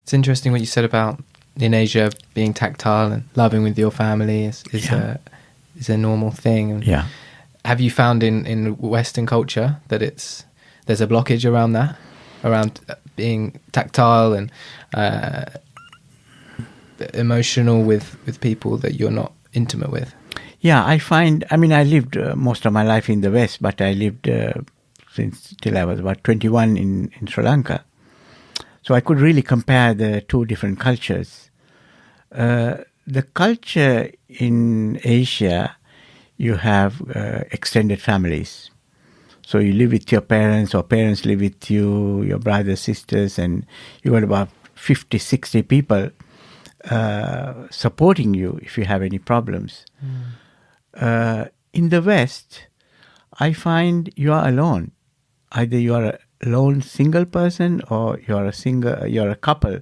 It's interesting what you said about in Asia being tactile and loving with your family is a normal thing. And Yeah. have you found in Western culture that there's a blockage around that, around being tactile and emotional with people that you're not intimate with? Yeah, I lived most of my life in the West, but I lived till I was about 21 in Sri Lanka. So I could really compare the two different cultures. The culture in Asia, you have extended families. So you live with your parents, or parents live with you, your brothers, sisters, and you got about 50, 60 people supporting you if you have any problems. In the West, I find you are alone. Either you are a lone single person, or you're a couple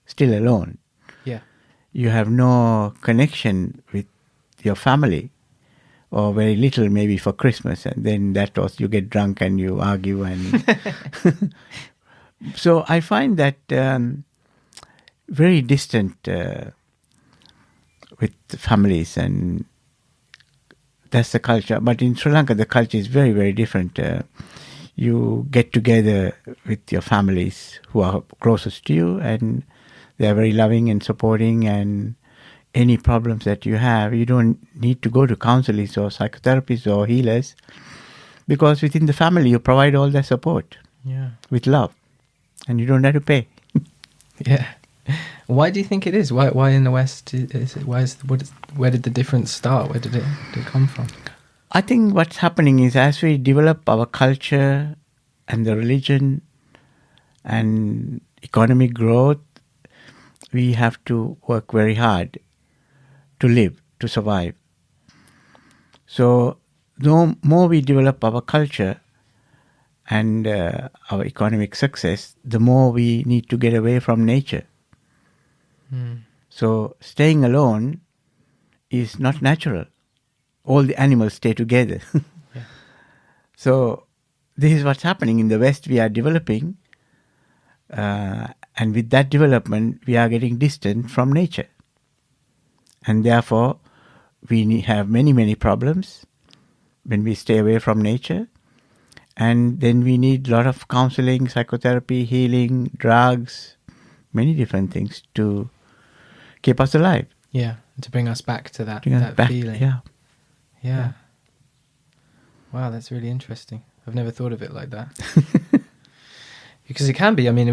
still alone. Yeah. You have no connection with your family, or very little maybe for Christmas, and then that was you get drunk and you argue and so I find that very distant with families, and that's the culture. But in Sri Lanka, the culture is very, very different. You get together with your families who are closest to you, and they are very loving and supporting, and any problems that you have, you don't need to go to counselors or psychotherapists or healers, because within the family you provide all that support with love, and you don't have to pay. Yeah. Why do you think it is? Why in the West is it? Where did the difference start? Where did it come from? I think what's happening is, as we develop our culture and the religion and economic growth, we have to work very hard to live, to survive. So the more we develop our culture and our economic success, the more we need to get away from nature. So staying alone is not natural. All the animals stay together. Yeah. So this is what's happening in the West. We are developing, and with that development, we are getting distant from nature. And therefore, we have many, many problems when we stay away from nature. And then we need a lot of counseling, psychotherapy, healing, drugs, many different things to keep us alive. Yeah, to bring us back to that feeling. Yeah. Wow, that's really interesting. I've never thought of it like that. Because it can be. I mean,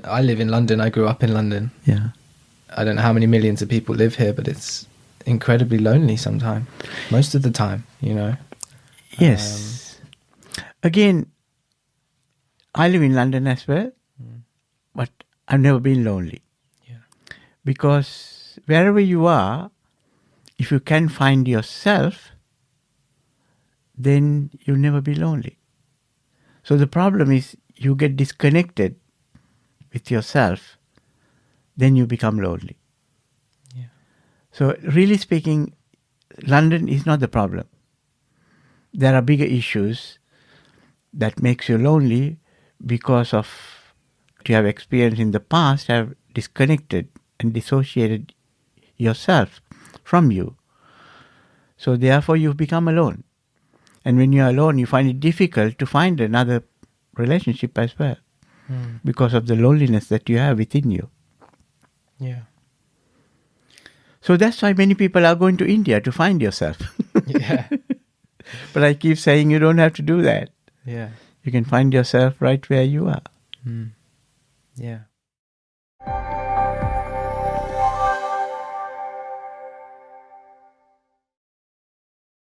I live in London. I grew up in London. Yeah. I don't know how many millions of people live here, but it's incredibly lonely sometimes. Most of the time, you know. Yes. Again, I live in London as well, but I've never been lonely. Yeah. Because wherever you are, if you can find yourself, then you'll never be lonely. So the problem is, you get disconnected with yourself, then you become lonely. Yeah. So really speaking, London is not the problem. There are bigger issues that makes you lonely because of what you have experienced in the past, have disconnected and dissociated yourself from you. So therefore you become alone. And when you're alone, you find it difficult to find another relationship as well, because of the loneliness that you have within you. Yeah. So that's why many people are going to India to find yourself. Yeah. But I keep saying you don't have to do that. Yeah. You can find yourself right where you are. Yeah.